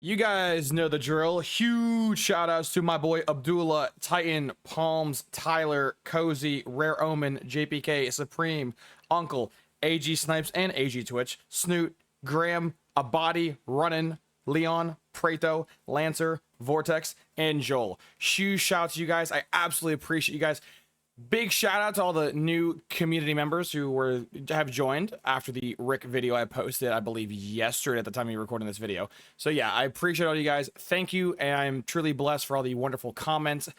You guys know the drill. Huge shout outs to my boy Abdullah, Titan, Palms, Tyler, Cozy, Rare Omen, JPK, Supreme, Uncle, AG Snipes and AG Twitch, Snoot, Graham, Abadi, Runnin, Leon, Prato, Lancer, Vortex, and Joel. Huge shout out to you guys. I absolutely appreciate you guys. Big shout out to all the new community members who have joined after the Rick video I posted, I believe yesterday at the time of recording this video. So yeah, I appreciate all you guys. Thank you, and I'm truly blessed for all the wonderful comments,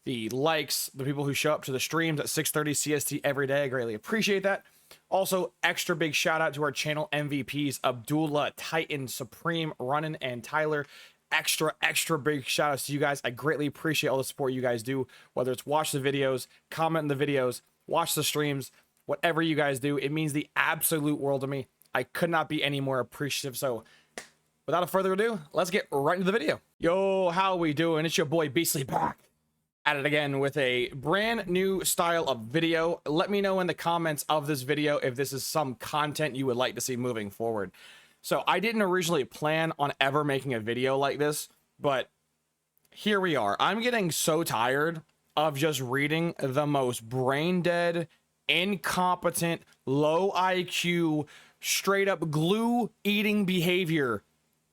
the likes, the people who show up to the streams at 6:30 CST every day. I greatly appreciate that. Also, extra big shout out to our channel MVPs, Abdullah, Titan, Supreme, Runnin, and Tyler. Extra big shout outs to you guys. I greatly appreciate all the support you guys do, whether it's watch the videos, comment in the videos, watch the streams, whatever you guys do. It means the absolute world to me. I could not be any more appreciative. So without further ado, let's get right into the video. Yo, how we doing? It's your boy Beastly back at it again with a brand new style of video. Let me know in the comments of this video if this is some content you would like to see moving forward. So I didn't originally plan on ever making a video like this, but here we are. I'm getting so tired of just reading the most brain dead, incompetent, low IQ, straight up glue eating behavior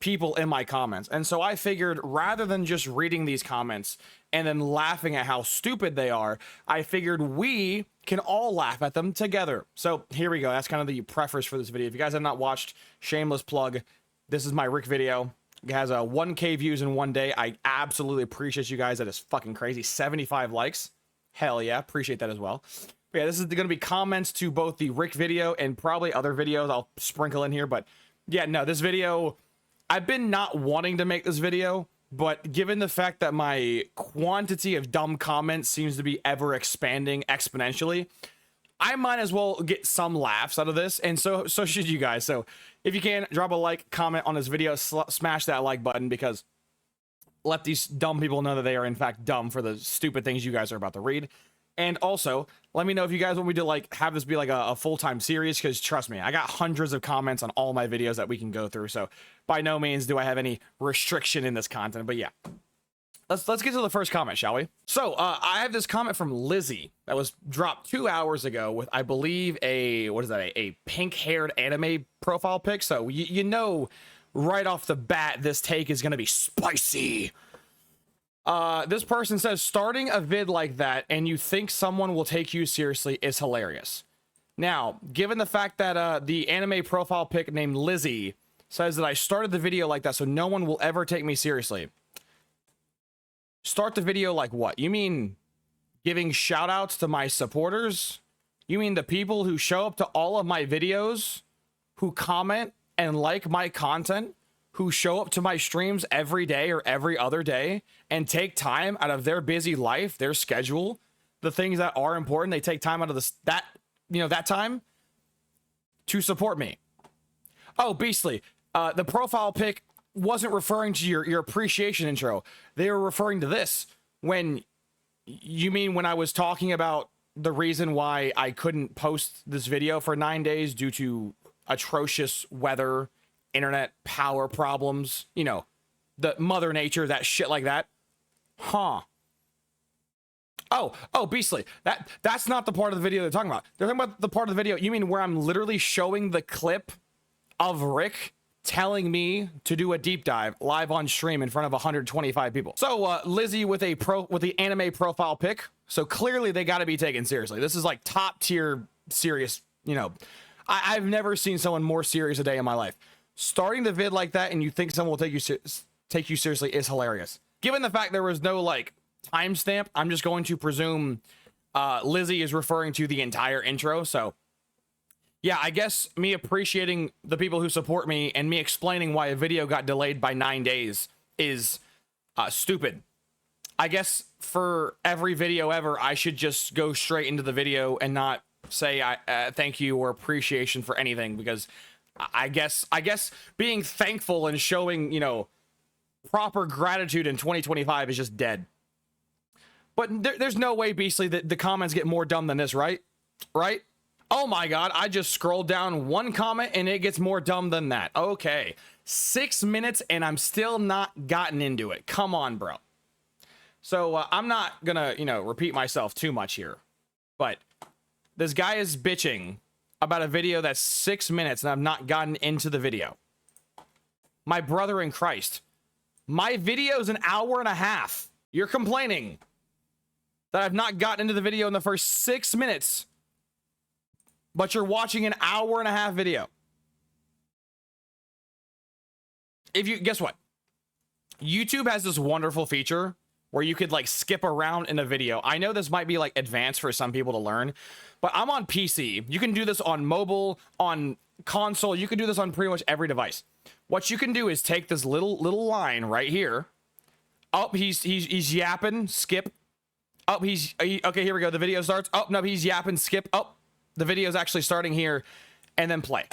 people in my comments. And so I figured rather than just reading these comments and then laughing at how stupid they are, I figured we can all laugh at them together. So here we go. That's kind of the preface for this video. If you guys have not watched, shameless plug, this is my Rick video. It has 1K views in one day. I absolutely appreciate you guys. That is fucking crazy. 75 likes. Hell yeah. Appreciate that as well. But yeah, this is going to be comments to both the Rick video and probably other videos I'll sprinkle in here. But yeah, no, this video, I've been not wanting to make this video, but given the fact that my quantity of dumb comments seems to be ever expanding exponentially, I might as well get some laughs out of this, and so should you guys. So if you can, drop a like, comment on this video, smash that like button, because let these dumb people know that they are in fact dumb for the stupid things you guys are about to read. And also, let me know if you guys want me to like have this be like a full-time series, because trust me, I got hundreds of comments on all my videos that we can go through. So by no means do I have any restriction in this content, but yeah. Let's get to the first comment, shall we? So I have this comment from Lizzie that was dropped 2 hours ago with, I believe, a pink-haired anime profile pic. So you know right off the bat this take is gonna be spicy. This person says, starting a vid like that and you think someone will take you seriously is hilarious. Now, given the fact that the anime profile pic named Lizzie says that I started the video like that so no one will ever take me seriously. Start the video like what? You mean giving shout outs to my supporters? You mean the people who show up to all of my videos, who comment and like my content, who show up to my streams every day or every other day and take time out of their busy life, their schedule, the things that are important, they take time out of that time to support me. Oh, Beastly, the profile pic wasn't referring to your appreciation intro. They were referring to this. When you mean when I was talking about the reason why I couldn't post this video for 9 days due to atrocious weather, internet power problems, you know, the mother nature, that shit like that. Huh. Oh, Beastly, that's not the part of the video they're talking about. They're talking about the part of the video, you mean where I'm literally showing the clip of Rick telling me to do a deep dive live on stream in front of 125 people. So Lizzie with the anime profile pic. So clearly they got to be taken seriously. This is like top tier serious, you know. I've never seen someone more serious a day in my life. Starting the vid like that and you think someone will take you seriously is hilarious. Given the fact there was no like timestamp, I'm just going to presume Lizzie is referring to the entire intro. So yeah, I guess me appreciating the people who support me and me explaining why a video got delayed by 9 days is stupid. I guess for every video ever, I should just go straight into the video and not say thank you or appreciation for anything, because I guess being thankful and showing, you know, proper gratitude in 2025 is just dead. But there's no way, Beastly, that the comments get more dumb than this, right? Right? Oh my god, I just scrolled down one comment and it gets more dumb than that. Okay. 6 minutes and I'm still not gotten into it. Come on, bro. So I'm not gonna, repeat myself too much here, but this guy is bitching about a video that's 6 minutes and I've not gotten into the video. My brother in Christ, my video's an hour and a half. You're complaining that I've not gotten into the video in the first 6 minutes, but you're watching an hour and a half video. Guess what? YouTube has this wonderful feature where you could like skip around in a video. I know this might be like advanced for some people to learn, but I'm on PC. You can do this on mobile, on console. You can do this on pretty much every device. What you can do is take this little line right here. Oh, he's yapping, skip. Oh, okay, here we go. The video starts. Oh, no, he's yapping, skip. Oh, the video is actually starting here, and then play.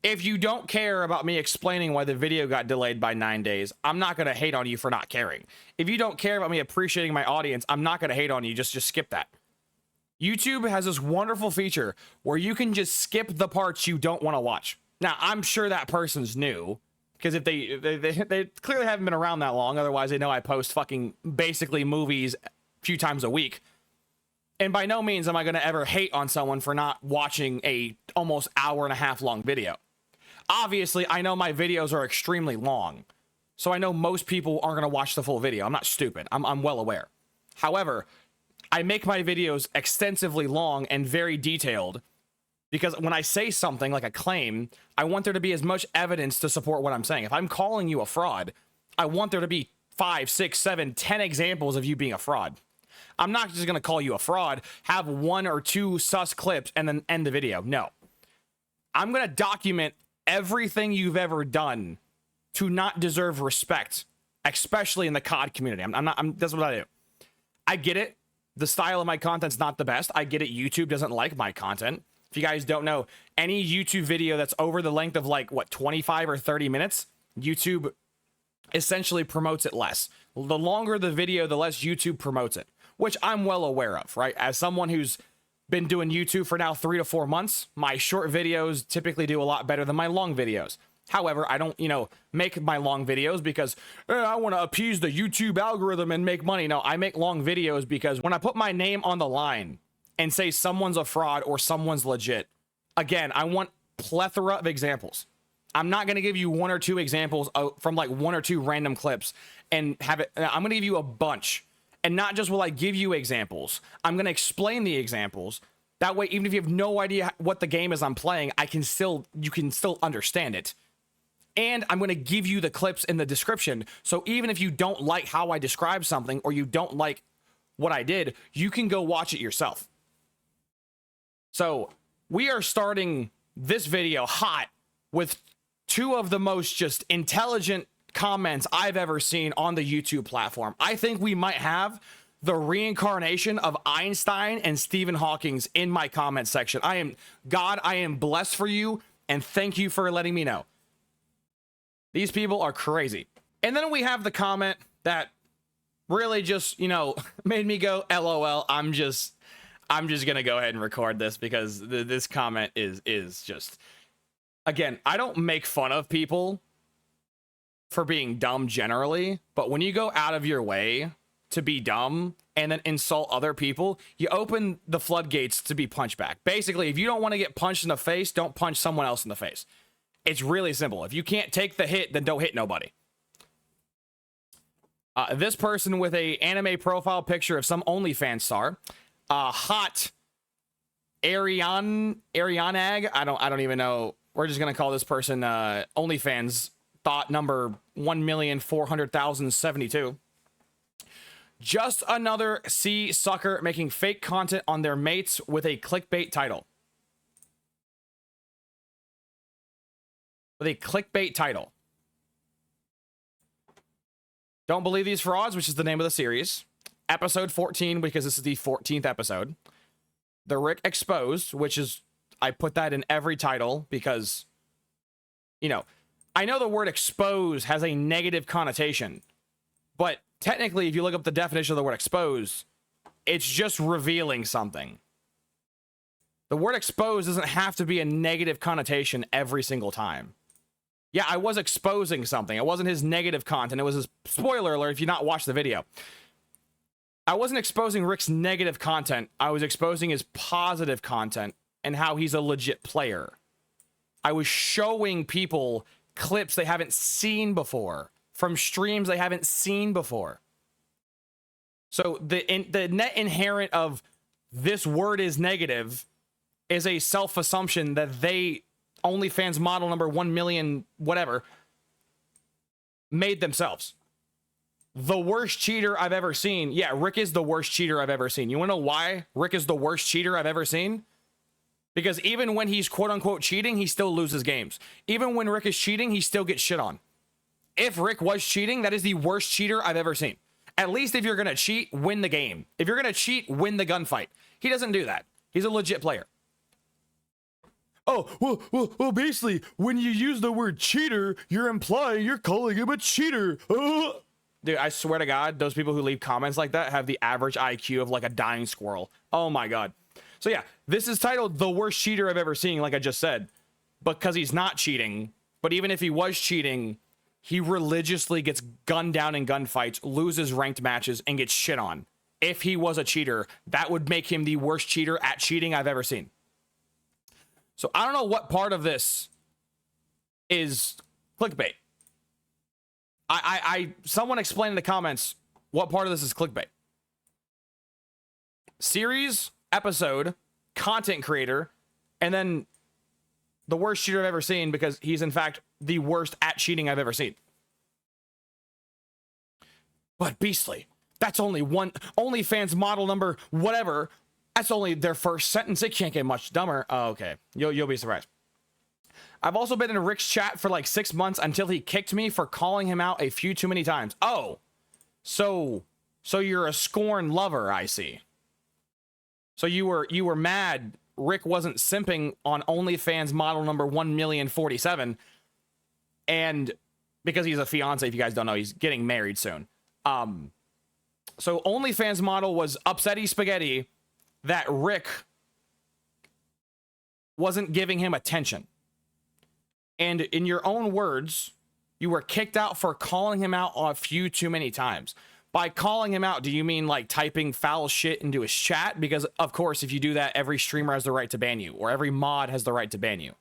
If you don't care about me explaining why the video got delayed by 9 days, I'm not going to hate on you for not caring. If you don't care about me appreciating my audience, I'm not going to hate on you. Just skip that. YouTube has this wonderful feature where you can just skip the parts you don't want to watch. Now, I'm sure that person's new, because if they clearly haven't been around that long. Otherwise, they know I post fucking basically movies a few times a week. And by no means am I going to ever hate on someone for not watching a almost hour and a half long video. Obviously, I know my videos are extremely long, so I know most people aren't going to watch the full video. I'm not stupid. I'm well aware. However, I make my videos extensively long and very detailed because when I say something like a claim, I want there to be as much evidence to support what I'm saying. If I'm calling you a fraud, I want there to be 5, 6, 7, 10 examples of you being a fraud. I'm not just going to call you a fraud, have 1 or 2 sus clips, and then end the video. No. I'm going to document everything you've ever done to not deserve respect, especially in the COD community. That's what I do. I get it. The style of my content's not the best. I get it. YouTube doesn't like my content. If you guys don't know, any YouTube video that's over the length of like, 25 or 30 minutes, YouTube essentially promotes it less. The longer the video, the less YouTube promotes it, which I'm well aware of, right? As someone who's been doing YouTube for now 3 to 4 months, my short videos typically do a lot better than my long videos. However, I don't, make my long videos because I want to appease the YouTube algorithm and make money. No, I make long videos because when I put my name on the line and say someone's a fraud or someone's legit, again, I want plethora of examples. I'm not going to give you 1 or 2 examples from like 1 or 2 random clips and have it. I'm going to give you a bunch. And not just will I give you examples, I'm going to explain the examples. That way, even if you have no idea what the game is I'm playing, you can still understand it. And I'm going to give you the clips in the description. So even if you don't like how I describe something or you don't like what I did, you can go watch it yourself. So we are starting this video hot with 2 of the most just intelligent comments I've ever seen on the YouTube platform. I think we might have the reincarnation of Einstein and Stephen Hawking's in my comment section. I am blessed for you, and thank you for letting me know. These people are crazy. And then we have the comment that really just, made me go, LOL. I'm just gonna go ahead and record this because this comment is just, again, I don't make fun of people for being dumb generally, but when you go out of your way to be dumb and then insult other people, you open the floodgates to be punched back. Basically, if you don't want to get punched in the face, don't punch someone else in the face. It's really simple. If you can't take the hit, then don't hit nobody. This person with a anime profile picture of some OnlyFans star, hot Arianag. I don't even know. We're just gonna call this person OnlyFans thought number 1,400,072. Just another C sucker making fake content on their mates with a clickbait title. With a clickbait title. Don't believe these frauds, which is the name of the series. Episode 14, because this is the 14th episode. The Rick Exposed, which is, I put that in every title because, I know the word expose has a negative connotation, but technically, if you look up the definition of the word expose, it's just revealing something. The word expose doesn't have to be a negative connotation every single time. Yeah, I was exposing something. It wasn't his negative content. It was his, spoiler alert if you not watched the video. I wasn't exposing Rick's negative content. I was exposing his positive content and how he's a legit player. I was showing people clips they haven't seen before from streams they haven't seen before. So the net inherent of this word is negative is a self-assumption that they, OnlyFans model number 1 million whatever, made themselves. The worst cheater I've ever seen. Yeah, Rick is the worst cheater I've ever seen. You want to know why Rick is the worst cheater I've ever seen? Because even when he's quote-unquote cheating, he still loses games. Even when Rick is cheating, he still gets shit on. If Rick was cheating, that is the worst cheater I've ever seen. At least if you're going to cheat, win the game. If you're going to cheat, win the gunfight. He doesn't do that. He's a legit player. Oh, well, basically, when you use the word cheater, you're implying you're calling him a cheater. Dude, I swear to God, those people who leave comments like that have the average IQ of like a dying squirrel. Oh my God. So yeah, this is titled The Worst Cheater I've Ever Seen, like I just said, because he's not cheating. But even if he was cheating, he religiously gets gunned down in gunfights, loses ranked matches, and gets shit on. If he was a cheater, that would make him the worst cheater at cheating I've ever seen. So I don't know what part of this is clickbait. Someone explain in the comments what part of this is clickbait. Series, episode, content creator, and then the worst cheater I've ever seen because he's in fact the worst at cheating I've ever seen. But beastly. That's only one OnlyFans model number whatever. That's only their first sentence. It can't get much dumber. Oh, okay. You'll be surprised. I've also been in Rick's chat for like 6 months until he kicked me for calling him out a few too many times. Oh, so you're a scorn lover, I see. So you were mad Rick wasn't simping on OnlyFans model number 1,000,047, and because he's a fiance, if you guys don't know, he's getting married soon. So OnlyFans model was upsetty spaghetti that Rick wasn't giving him attention. And in your own words, you were kicked out for calling him out a few too many times. By calling him out, do you mean like typing foul shit into his chat? Because of course, if you do that, every streamer has the right to ban you, or every mod has the right to ban you.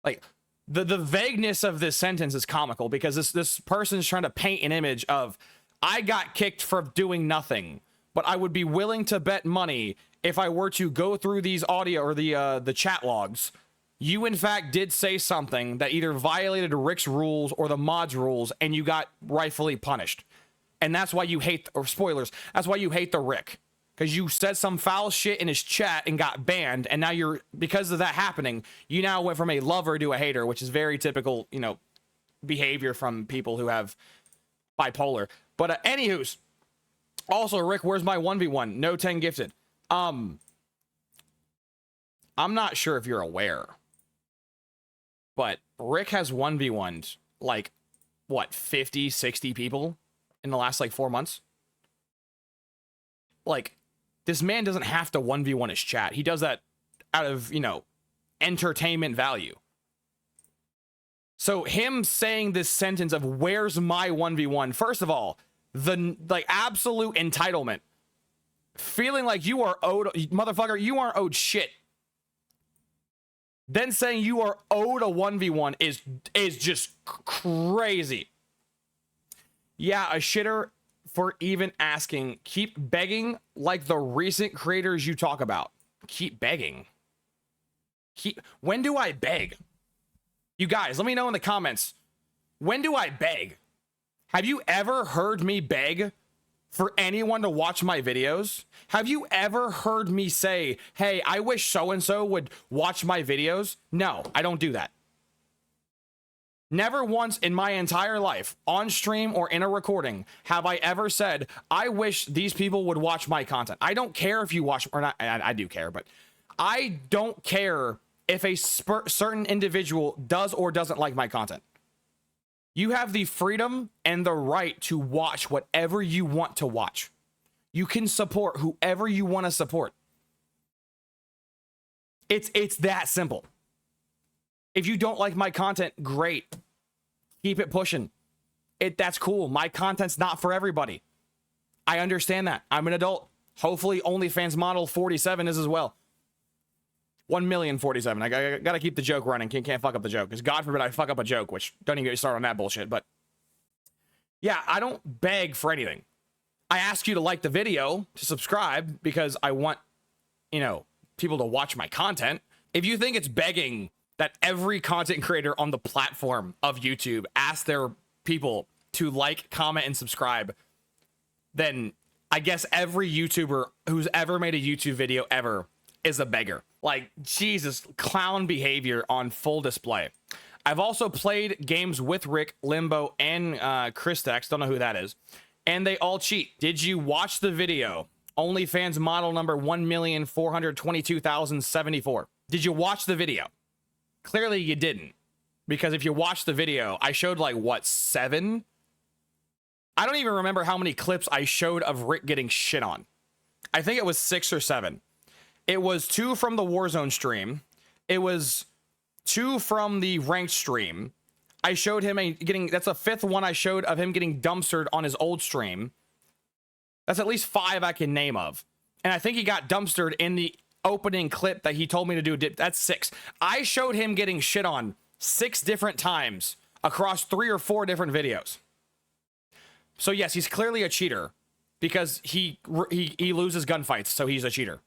Like the vagueness of this sentence is comical because this person is trying to paint an image of, I got kicked for doing nothing, but I would be willing to bet money if I were to go through these audio or the chat logs. You in fact did say something that either violated Rick's rules or the mod's rules, and you got rightfully punished. And that's why you hate, or spoilers, that's why you hate the Rick. Because you said some foul shit in his chat and got banned, and now because of that happening, you now went from a lover to a hater, which is very typical, you know, behavior from people who have bipolar. But anywho's, also, Rick, where's my 1v1? No 10 gifted. I'm not sure if you're aware, but Rick has 1v1'd like, what, 50, 60 people in the last like 4 months? Like, this man doesn't have to 1v1 his chat. He does that out of, you know, entertainment value. So him saying this sentence of where's my 1v1, first of all, the like absolute entitlement, feeling like you are owed, motherfucker, you aren't owed shit. Then saying you are owed a 1v1 is just crazy. Yeah, a shitter for even asking. Keep begging like the recent creators you talk about. Keep begging. When do I beg? You guys, let me know in the comments. When do I beg? Have you ever heard me beg for anyone to watch my videos? Have you ever heard me say, hey, I wish so-and-so would watch my videos? No, I don't do that. Never once in my entire life, on stream or in a recording, have I ever said, I wish these people would watch my content. I don't care if you watch, or not, I do care, but I don't care if a certain individual does or doesn't like my content. You have the freedom and the right to watch whatever you want to watch. You can support whoever you want to support. It's that simple. If you don't like my content, great. Keep it pushing. That's cool. My content's not for everybody. I understand that. I'm an adult. Hopefully OnlyFans model 47 is as well. 1,047,000. I gotta keep the joke running. Can't fuck up the joke. Because God forbid I fuck up a joke, which don't even get me started on that bullshit. But yeah, I don't beg for anything. I ask you to like the video, to subscribe, because I want, you know, people to watch my content. If you think it's begging that every content creator on the platform of YouTube ask their people to like, comment, and subscribe, then I guess every YouTuber who's ever made a YouTube video ever is a beggar. Like, Jesus, clown behavior on full display. I've also played games with Rick, Limbo, and Christex. Don't know who that is. And they all cheat. Did you watch the video? OnlyFans model number 1,422,074. Did you watch the video? Clearly you didn't. Because if you watch the video, I showed like, what, 7? I don't even remember how many clips I showed of Rick getting shit on. I think it was 6 or 7. It was 2 from the Warzone stream. It was 2 from the ranked stream. I showed him getting, that's a 5th one I showed of him getting dumpstered on his old stream. That's at least 5 I can name of. And I think he got dumpstered in the opening clip that he told me to do. That's 6. I showed him getting shit on 6 different times across 3 or 4 different videos. So yes, he's clearly a cheater because he loses gunfights, so he's a cheater.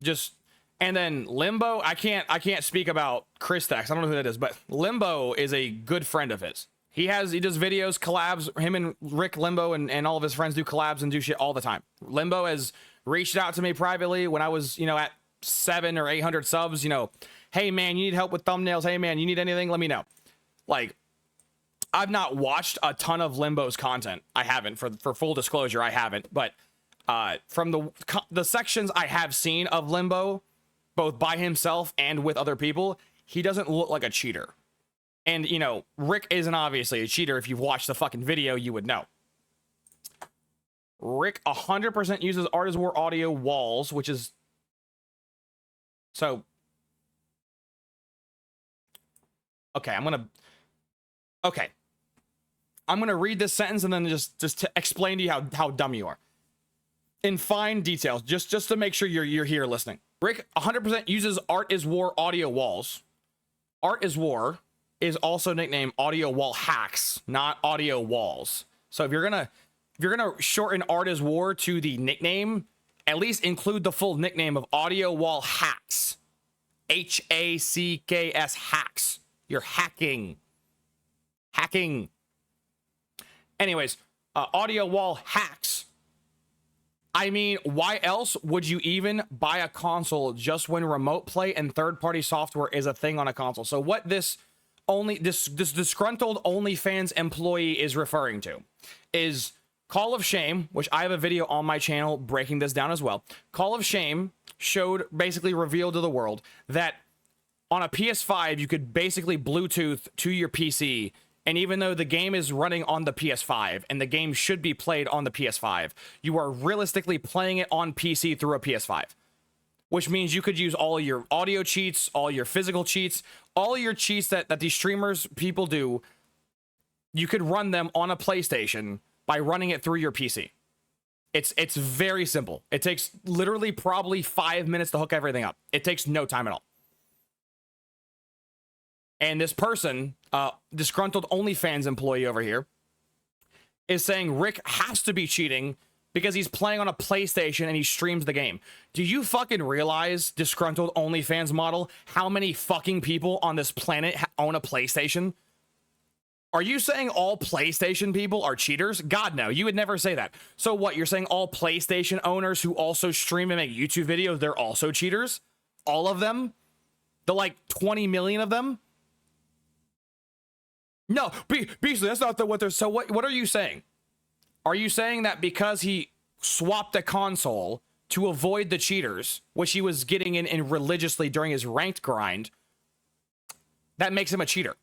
Just, and then Limbo, I can't speak about Christex. I don't know who that is, but Limbo is a good friend of his. He does videos, collabs. Him and Rick, Limbo, and all of his friends do collabs and do shit all the time. Limbo has reached out to me privately when I was, you know, at 700 or 800 subs. You know, hey man, you need help with thumbnails. Hey man, you need anything? Let me know. Like, I've not watched a ton of Limbo's content. I haven't, for full disclosure, I haven't. But from the sections I have seen of Limbo, both by himself and with other people, he doesn't look like a cheater. And, you know, Rick isn't obviously a cheater. If you've watched the fucking video, you would know. Rick 100% uses Art is War audio walls, which is... So... Okay, I'm gonna read this sentence and then just to explain to you how dumb you are. In fine details, just to make sure you're here listening. Rick 100% uses Art is War audio walls. Art is War is also nicknamed audio wall hacks, not audio walls. So if you're gonna shorten Art is War to the nickname, at least include the full nickname of audio wall hacks. HACKS hacks. You're hacking. Hacking. Anyways, audio wall hacks. I mean, why else would you even buy a console just when remote play and third-party software is a thing on a console? So what this disgruntled OnlyFans employee is referring to is Call of Shame, which I have a video on my channel breaking this down as well. Call of Shame basically revealed to the world that on a PS5, you could basically Bluetooth to your PC. And even though the game is running on the PS5 and the game should be played on the PS5, you are realistically playing it on PC through a PS5, which means you could use all your audio cheats, all your physical cheats, all your cheats that these streamers people do. You could run them on a PlayStation by running it through your PC. It's very simple. It takes literally probably 5 minutes to hook everything up. It takes no time at all. And this person, disgruntled OnlyFans employee over here, is saying Rick has to be cheating because he's playing on a PlayStation and he streams the game. Do you fucking realize, disgruntled OnlyFans model, how many fucking people on this planet own a PlayStation? Are you saying all PlayStation people are cheaters? God, no, you would never say that. So what, you're saying all PlayStation owners who also stream and make YouTube videos, they're also cheaters? All of them? The like 20 million of them? No, Beasley, that's not what they're... So what are you saying? Are you saying that because he swapped a console to avoid the cheaters, which he was getting in religiously during his ranked grind, that makes him a cheater?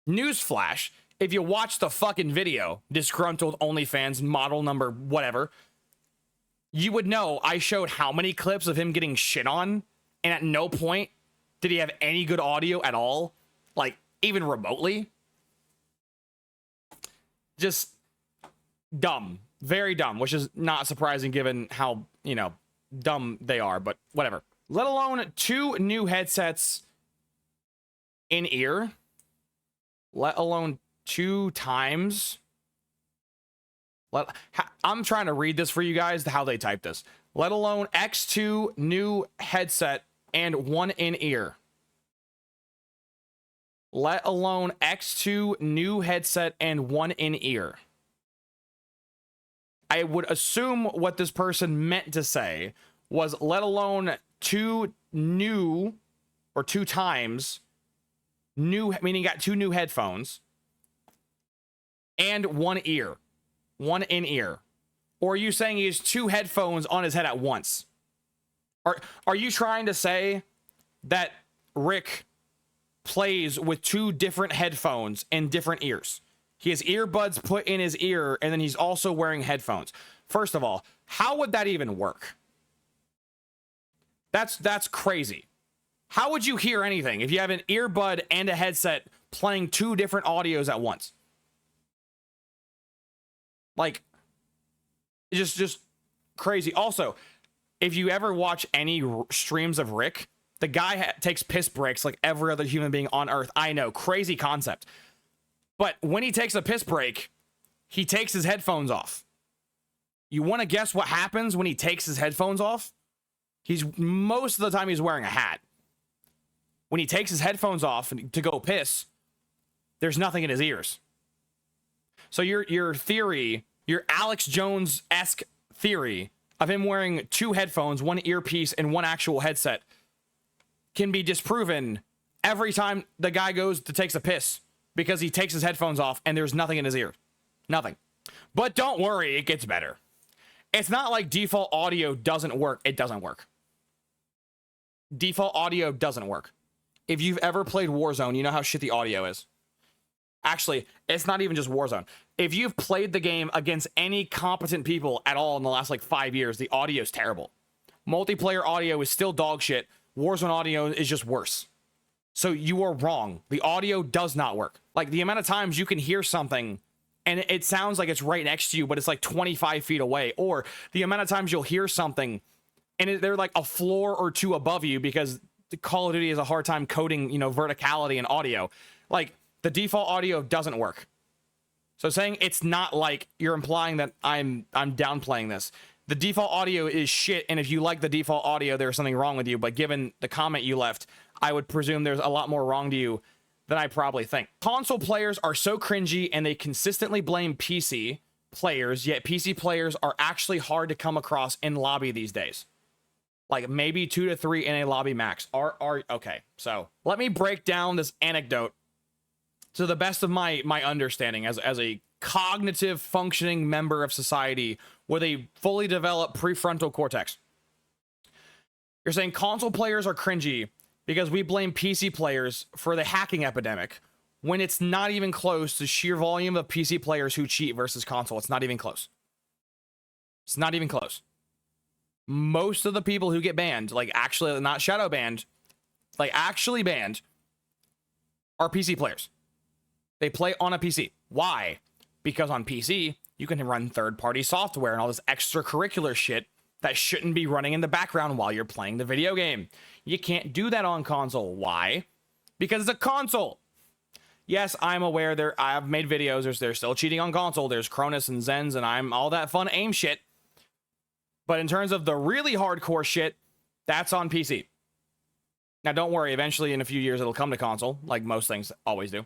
Newsflash, if you watch the fucking video, disgruntled OnlyFans model number whatever, you would know I showed how many clips of him getting shit on, and at no point did he have any good audio at all, like even remotely. Just dumb, very dumb, which is not surprising given how, you know, dumb they are, but whatever. Let alone 2 new headsets in ear, let alone 2 times. I'm trying to read this for you guys, how they type this. Let alone X2 new headset and 1 in ear. Let alone X2 new headset and 1 in ear. I would assume what this person meant to say was let alone 2 new, or 2 times new, meaning got 2 new headphones and 1 ear. 1 in ear. Or are you saying he has 2 headphones on his head at once? Are you trying to say that Rick plays with 2 different headphones in different ears? He has earbuds put in his ear, and then he's also wearing headphones. First of all, how would that even work? That's crazy. How would you hear anything if you have an earbud and a headset playing 2 different audios at once? Like, just crazy. Also, if you ever watch any streams of Rick, the guy takes piss breaks like every other human being on Earth. I know, crazy concept. But when he takes a piss break, he takes his headphones off. You want to guess what happens when he takes his headphones off? Most of the time he's wearing a hat. When he takes his headphones off to go piss, there's nothing in his ears. So your theory, your Alex Jones-esque theory of him wearing 2 headphones, 1 earpiece, and 1 actual headset can be disproven every time the guy goes to takes a piss because he takes his headphones off and there's nothing in his ear. Nothing. But don't worry, it gets better. It's not like default audio doesn't work. It doesn't work. Default audio doesn't work. If you've ever played Warzone, you know how shit the audio is. Actually, it's not even just Warzone. If you've played the game against any competent people at all in the last like 5 years, the audio is terrible. Multiplayer audio is still dog shit. Warzone audio is just worse. So you are wrong. The audio does not work. Like the amount of times you can hear something and it sounds like it's right next to you, but it's like 25 feet away. Or the amount of times you'll hear something and they're like a floor or 2 above you because the Call of Duty has a hard time coding, you know, verticality and audio. Like, the default audio doesn't work. So saying it's not like you're implying that I'm downplaying this. The default audio is shit, and if you like the default audio, there's something wrong with you. But given the comment you left, I would presume there's a lot more wrong to you than I probably think. Console players are so cringy, and they consistently blame PC players, yet PC players are actually hard to come across in lobby these days. Like maybe 2 to 3 in a lobby max. Okay, so let me break down this anecdote to the best of my understanding as a cognitive functioning member of society with a fully developed prefrontal cortex. You're saying console players are cringy because we blame PC players for the hacking epidemic when it's not even close to sheer volume of PC players who cheat versus console. It's not even close. It's not even close. Most of the people who get banned, like actually not shadow banned, like actually banned, are PC players. They play on a PC. Why? Because on PC, you can run third-party software and all this extracurricular shit that shouldn't be running in the background while you're playing the video game. You can't do that on console. Why? Because it's a console. Yes, I'm aware I've made videos. They're still cheating on console. There's Cronus and Zens and I'm all that fun aim shit. But in terms of the really hardcore shit, that's on PC. Now, don't worry. Eventually, in a few years, it'll come to console, like most things always do.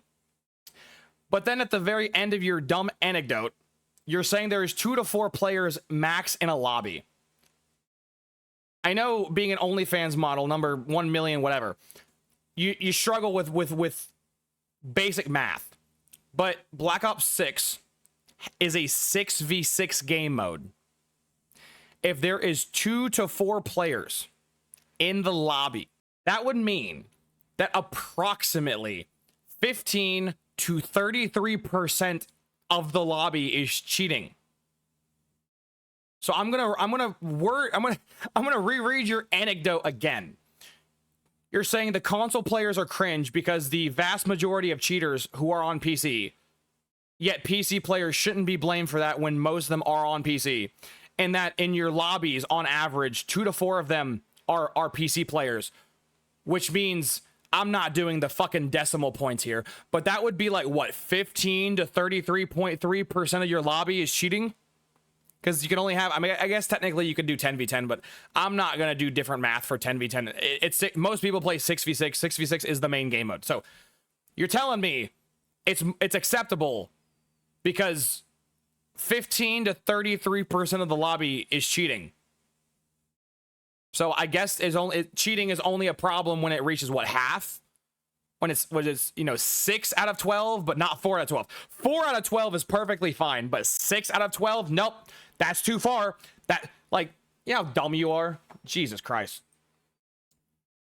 But then at the very end of your dumb anecdote, you're saying there's 2 to 4 players max in a lobby. I know being an OnlyFans model, number 1 million, whatever, you struggle with basic math. But Black Ops 6 is a 6v6 game mode. If there is 2 to 4 players in the lobby, that would mean that approximately 15 to 33% of the lobby is cheating. So I'm gonna reread your anecdote again. You're saying the console players are cringe because the vast majority of cheaters who are on PC, yet PC players shouldn't be blamed for that when most of them are on PC, and that in your lobbies, on average, 2 to 4 of them are PC players, which means I'm not doing the fucking decimal points here, but that would be like what, 15 to 33.3% of your lobby is cheating? Because you can only have, I mean, I guess technically you could do 10v10, but I'm not going to do different math for 10v10. It's most people play 6v6. 6v6 is the main game mode. So you're telling me it's acceptable because 15 to 33% of the lobby is cheating. So I guess cheating is only a problem when it reaches what, half? When it's 6 out of 12, but not 4 out of 12. 4 out of 12 is perfectly fine, but 6 out of 12, nope, that's too far. That, like, you know how dumb you are? Jesus Christ.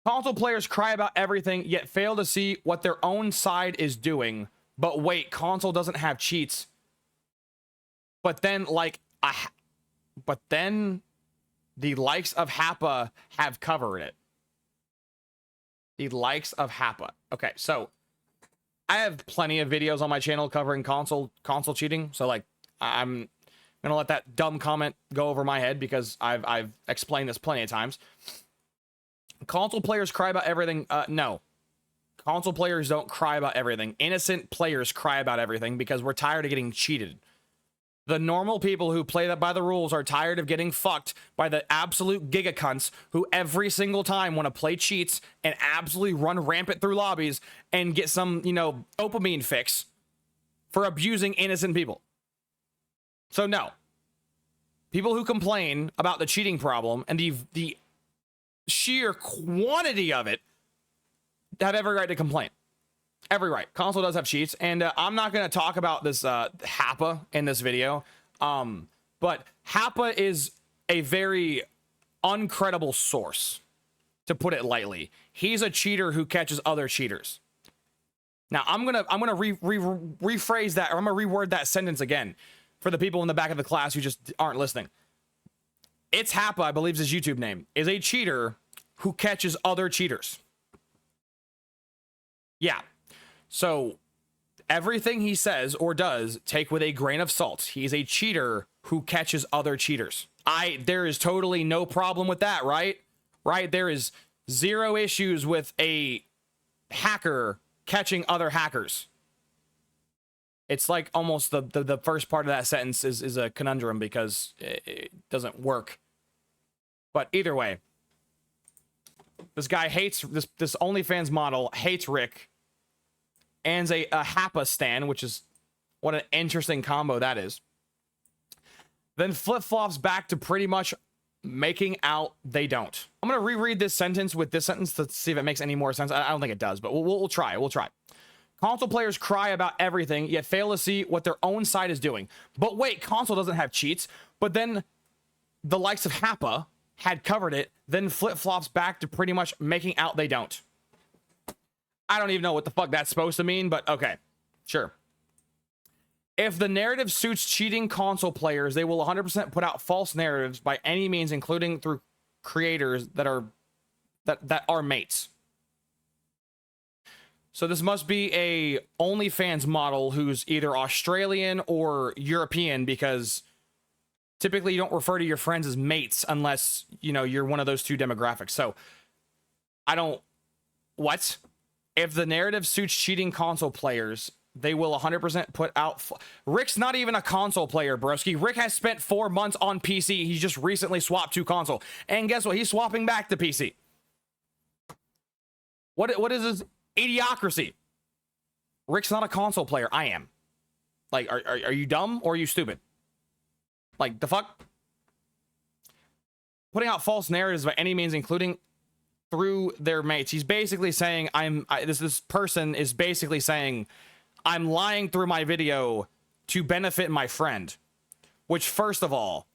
Console players cry about everything, yet fail to see what their own side is doing. But wait, console doesn't have cheats. But then, the likes of Happa have covered it. The likes of Happa. Okay, so I have plenty of videos on my channel covering console cheating. So like, I'm gonna let that dumb comment go over my head because I've explained this plenty of times. Console players cry about everything. No, console players don't cry about everything. Innocent players cry about everything because we're tired of getting cheated. The normal people who play that by the rules are tired of getting fucked by the absolute gigacunts who every single time want to play cheats and absolutely run rampant through lobbies and get some, dopamine fix for abusing innocent people. So no. People who complain about the cheating problem and the sheer quantity of it have every right to complain. Every right. Console does have cheats, and I'm not going to talk about this Happa in this video, but Happa is a very uncredible source, to put it lightly. He's a cheater who catches other cheaters. Now, I'm gonna rephrase that, or I'm gonna reword that sentence again for the people in the back of the class who just aren't listening. It's Happa, I believe is his YouTube name, is a cheater who catches other cheaters. Yeah. So everything he says or does, take with a grain of salt. He's a cheater who catches other cheaters. There is totally no problem with that, right? Right? There is zero issues with a hacker catching other hackers. It's like almost the first part of that sentence is a conundrum because it doesn't work. But either way, this guy hates, this OnlyFans model hates Rick, and a Happa stan, which is what an interesting combo that is. Then flip-flops back to pretty much making out they don't. I'm going to reread this sentence with this sentence to see if it makes any more sense. I don't think it does, but we'll try. We'll try. Console players cry about everything, yet fail to see what their own side is doing. But wait, console doesn't have cheats. But then the likes of Happa had covered it, then flip-flops back to pretty much making out they don't. I don't even know what the fuck that's supposed to mean, but okay, sure. If the narrative suits cheating console players, they will 100% put out false narratives by any means, including through creators that are mates. So this must be a OnlyFans model who's either Australian or European, because typically you don't refer to your friends as mates unless, you're one of those two demographics. So what? If the narrative suits cheating console players, they will 100% put out... Rick's not even a console player, broski. Rick has spent 4 months on PC. He's just recently swapped to console. And guess what? He's swapping back to PC. What is this idiocracy? Rick's not a console player. I am. Like, are you dumb or are you stupid? Like, the fuck? Putting out false narratives by any means, including through their mates. He's basically saying this person is basically saying I'm lying through my video to benefit my friend, which, first of all,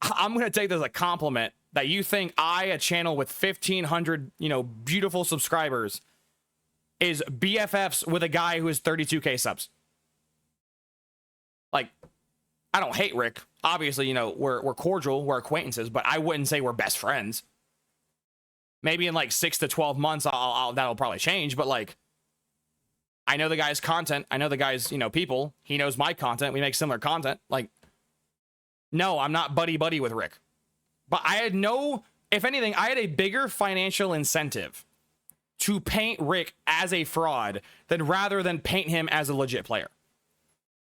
I'm going to take this as a compliment that you think a channel with 1,500, beautiful subscribers is BFFs with a guy who has 32K subs. Like, I don't hate Rick. Obviously, you know, we're cordial, we're acquaintances, but I wouldn't say we're best friends. Maybe in like 6 to 12 months, that'll probably change. But like, I know the guy's content. I know the guy's, you know, people. He knows my content. We make similar content. Like, no, I'm not buddy with Rick. But I had no, if anything, I had a bigger financial incentive to paint Rick as a fraud than rather than paint him as a legit player.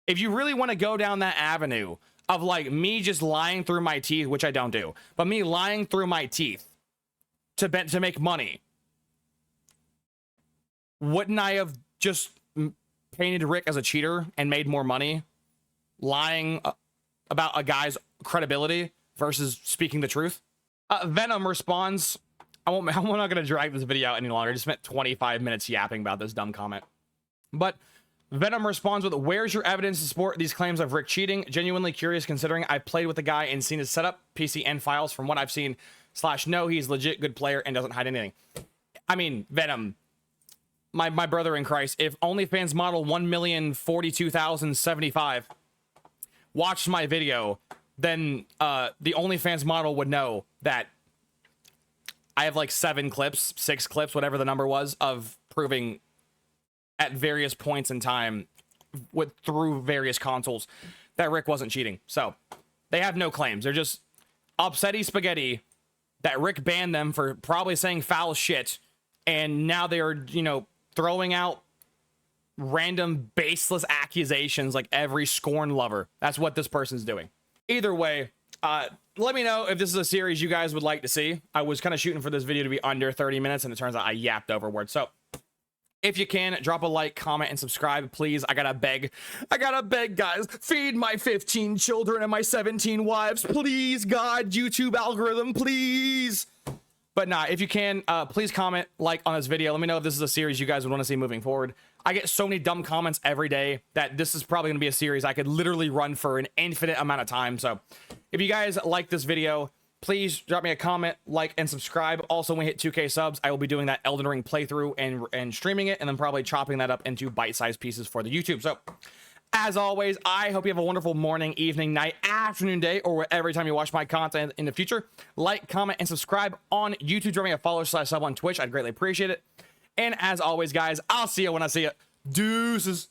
If you really want to go down that avenue of like me just lying through my teeth, which I don't do, but me lying through my teeth to make money, wouldn't I have just painted Rick as a cheater and made more money lying about a guy's credibility versus speaking the truth? Venom responds, I'm not going to drag this video out any longer. I just spent 25 minutes yapping about this dumb comment. But Venom responds with, where's your evidence to support these claims of Rick cheating? Genuinely curious considering I played with the guy and seen his setup, PC, and files. From what I've seen, / he's legit good player and doesn't hide anything. I mean, Venom, my brother in Christ, if OnlyFans model 1,042,075 watched my video, then the OnlyFans model would know that I have like 6 clips, whatever the number was, of proving at various points in time through various consoles that Rick wasn't cheating. So they have no claims. They're just upsetty spaghetti that Rick banned them for probably saying foul shit. And now they are, you know, throwing out random baseless accusations like every Scorn lover. That's what this person's doing. Either way, let me know if this is a series you guys would like to see. I was kind of shooting for this video to be under 30 minutes, and it turns out I yapped overboard. So if you can, drop a like, comment, and subscribe, please. I gotta beg, guys. Feed my 15 children and my 17 wives. Please, God, YouTube algorithm, please. But nah, if you can, please comment, like on this video. Let me know if this is a series you guys would want to see moving forward. I get so many dumb comments every day that this is probably going to be a series I could literally run for an infinite amount of time. So if you guys like this video, please drop me a comment, like, and subscribe. Also, when we hit 2K subs, I will be doing that Elden Ring playthrough and streaming it, and then probably chopping that up into bite-sized pieces for the YouTube. So as always, I hope you have a wonderful morning, evening, night, afternoon, day, or every time you watch my content in the future. Like, comment, and subscribe on YouTube. Drop me a follow / sub on Twitch. I'd greatly appreciate it. And as always, guys, I'll see you when I see you. Deuces.